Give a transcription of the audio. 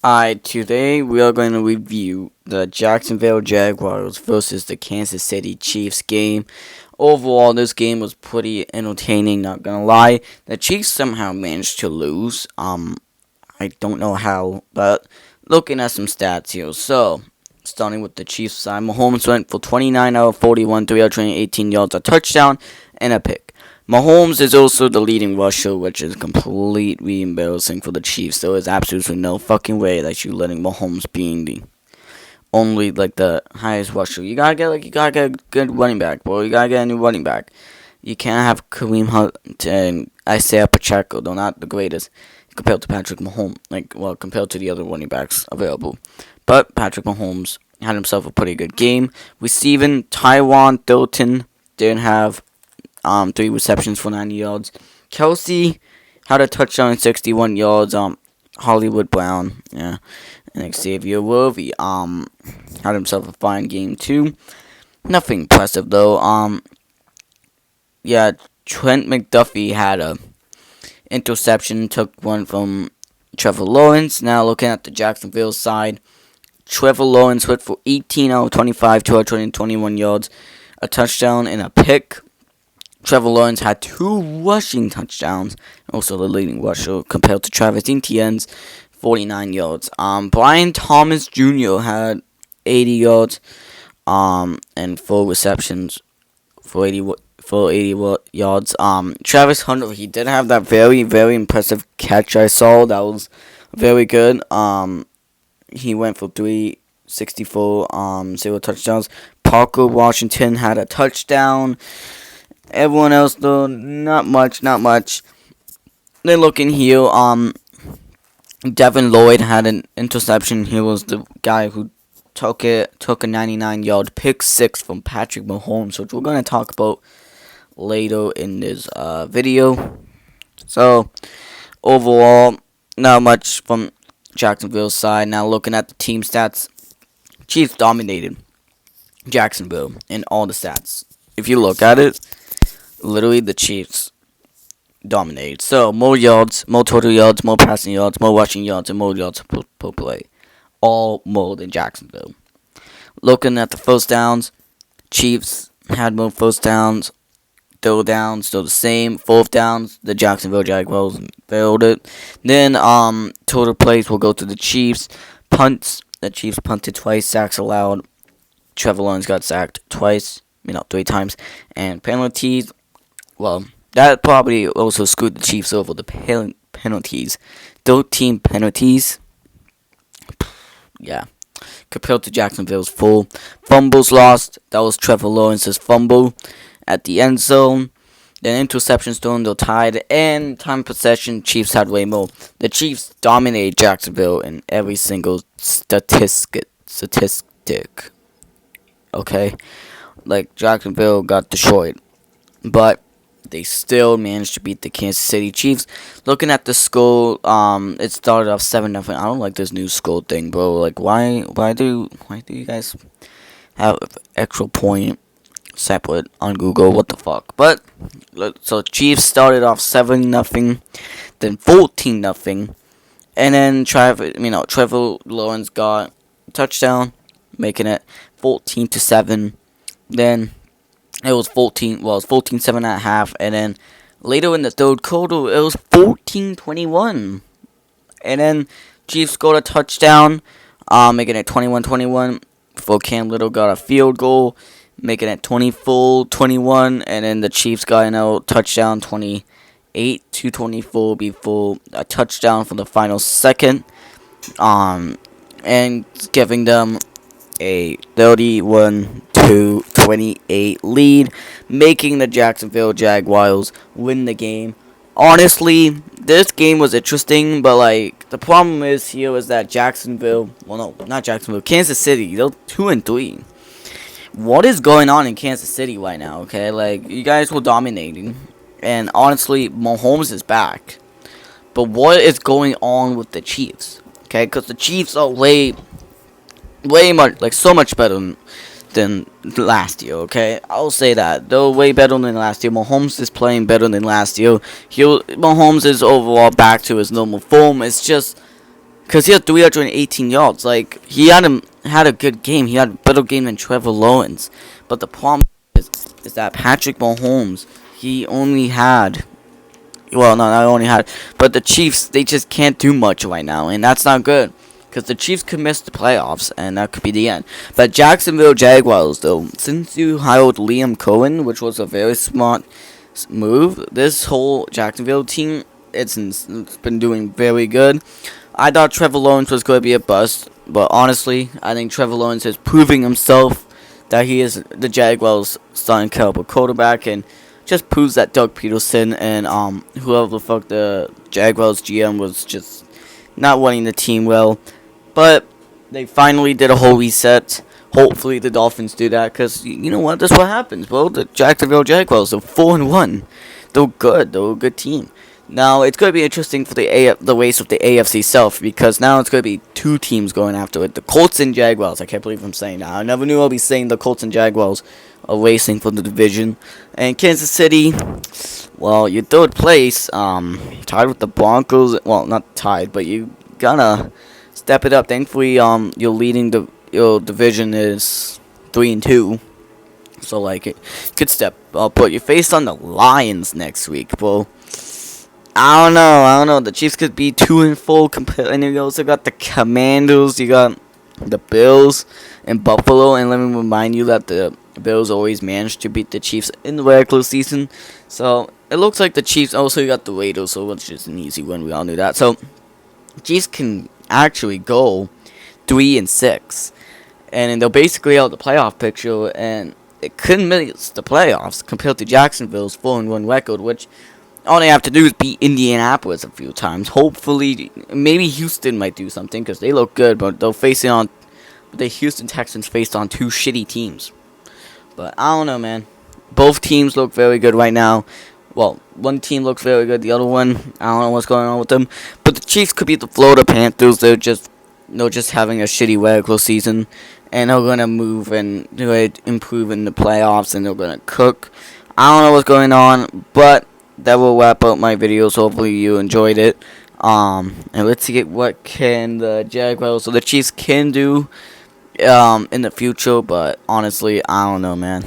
Today we are going to review the Jacksonville Jaguars versus the Kansas City Chiefs game. Overall, this game was pretty entertaining, not gonna lie. The Chiefs somehow managed to lose. I don't know how, but looking at some stats here. So, starting with the Chiefs side, Mahomes went for 29 out of 41, 318 yards, a touchdown, and a pick. Mahomes is also the leading rusher, which is completely embarrassing for the Chiefs. There is absolutely no fucking way that you're letting Mahomes being the only the highest rusher. You gotta get a good running back, bro. You gotta get a new running back. You can't have Kareem Hunt and Isaiah Pacheco. They're not the greatest compared to Patrick Mahomes. Compared to the other running backs available. But Patrick Mahomes had himself a pretty good game. Receiving, Tywan Thornton didn't have 3 receptions for 90 yards. Kelsey had a touchdown and 61 yards. Hollywood Brown, and Xavier Worthy, had himself a fine game too. Nothing impressive though. Trent McDuffie had a interception, took one from Trevor Lawrence. Now looking at the Jacksonville side, Trevor Lawrence went for 18 out of 25, 221 yards, a touchdown and a pick. Trevor Lawrence had 2 rushing touchdowns, also the leading rusher, compared to Travis Etienne's 49 yards. Brian Thomas Jr. had 80 yards, and 4 receptions for 80 yards. Travis Hunter, he did have that very, very impressive catch I saw. That was very good. He went for 364, 0 touchdowns. Parker Washington had a touchdown. Everyone else, though, not much. Then looking here, Devin Lloyd had an interception. He was the guy who took a 99-yard pick 6 from Patrick Mahomes, which we're going to talk about later in this video. So, overall, not much from Jacksonville's side. Now looking at the team stats, Chiefs dominated Jacksonville in all the stats. If you look at it, literally the Chiefs dominated. So, more yards, more total yards, more passing yards, more rushing yards, and more yards per play. All more than Jacksonville. Looking at the first downs, Chiefs had more first downs. Third downs, still the same. Fourth downs, the Jacksonville Jaguars failed it. Then, total plays will go to the Chiefs. Punts, the Chiefs punted twice. Sacks allowed. Trevor Lawrence got sacked twice. 3 times. And penalties, well, that probably also screwed the Chiefs over. The penalties. 13 penalties. Yeah. Compared to Jacksonville's 4. Fumbles lost. That was Trevor Lawrence's fumble at the end zone. Then interceptions thrown, they're tied. And time possession, Chiefs had way more. The Chiefs dominated Jacksonville in every single statistic. Okay? Jacksonville got destroyed. But they still managed to beat the Kansas City Chiefs. Looking at the score, it started off 7-0. I don't like this new score thing, bro. Why do you guys have extra point separate on Google? What the fuck? But so Chiefs started off 7-0, then 14-0, and then Trevor Lawrence got a touchdown, making it 14-7. Then it was 14-7 at half, and then later in the third quarter, it was 14-21. And then Chiefs scored a touchdown, making it 21-21, before Cam Little got a field goal, making it 24-21, and then the Chiefs got a touchdown, 28-24, before a touchdown for the final second, and giving them a 31-28 lead, making the Jacksonville Jaguars win the game. Honestly, this game was interesting, but the problem is that Kansas City, they're 2-3. What is going on in Kansas City right now? Okay, you guys were dominating, and honestly, Mahomes is back. But what is going on with the Chiefs? Okay, because the Chiefs are way much, so much better than last year, okay? I'll say that. They're way better than last year. Mahomes is playing better than last year. Mahomes is overall back to his normal form. It's just because he had 318 yards. Like, he had a good game. He had a better game than Trevor Lawrence. But the problem is that Patrick Mahomes, he only had, well, no, not only had, but the Chiefs, they just can't do much right now, and that's not good. Because the Chiefs could miss the playoffs, and that could be the end. But Jacksonville Jaguars, though, since you hired Liam Cohen, which was a very smart move, this whole Jacksonville team, it's been doing very good. I thought Trevor Lawrence was going to be a bust, but honestly, I think Trevor Lawrence is proving himself that he is the Jaguars' starting caliber quarterback, and just proves that Doug Peterson and whoever the fuck the Jaguars GM was just not running the team well. But they finally did a whole reset. Hopefully the Dolphins do that, because you know what? That's what happens, bro. The Jacksonville Jaguars are 4-1. They're good. They're a good team. Now it's going to be interesting for the race of the AFC South, because now it's going to be two teams going after it: the Colts and Jaguars. I can't believe I'm saying that. I never knew I'd be saying the Colts and Jaguars are racing for the division. And Kansas City, well, your third place, tied with the Broncos. Well, not tied, but you gotta step it up. Thankfully, your division is 3-2. So like it could step up, but you're faced on the Lions next week, bro. I don't know. The Chiefs could be 2-4 and you also got the Commanders, you got the Bills and Buffalo, and let me remind you that the Bills always manage to beat the Chiefs in the regular season. So it looks like the Chiefs also got the Raiders, so it's just an easy win. We all knew that. So Chiefs can actually go 3-6, and they're basically out of the playoff picture, and it couldn't miss the playoffs compared to Jacksonville's 4-1 record, which all they have to do is beat Indianapolis a few times. Hopefully, maybe Houston might do something, because they look good, but the Houston Texans faced on two shitty teams. But I don't know, man. Both teams look very good right now. Well, one team looks very good, the other one, I don't know what's going on with them. But the Chiefs could beat the Florida Panthers. They're just having a shitty regular season, and they're gonna move and improve in the playoffs, and they're gonna cook. I don't know what's going on, but that will wrap up my videos. Hopefully you enjoyed it. And let's see what can the Jaguars or the Chiefs can do in the future. But honestly, I don't know, man.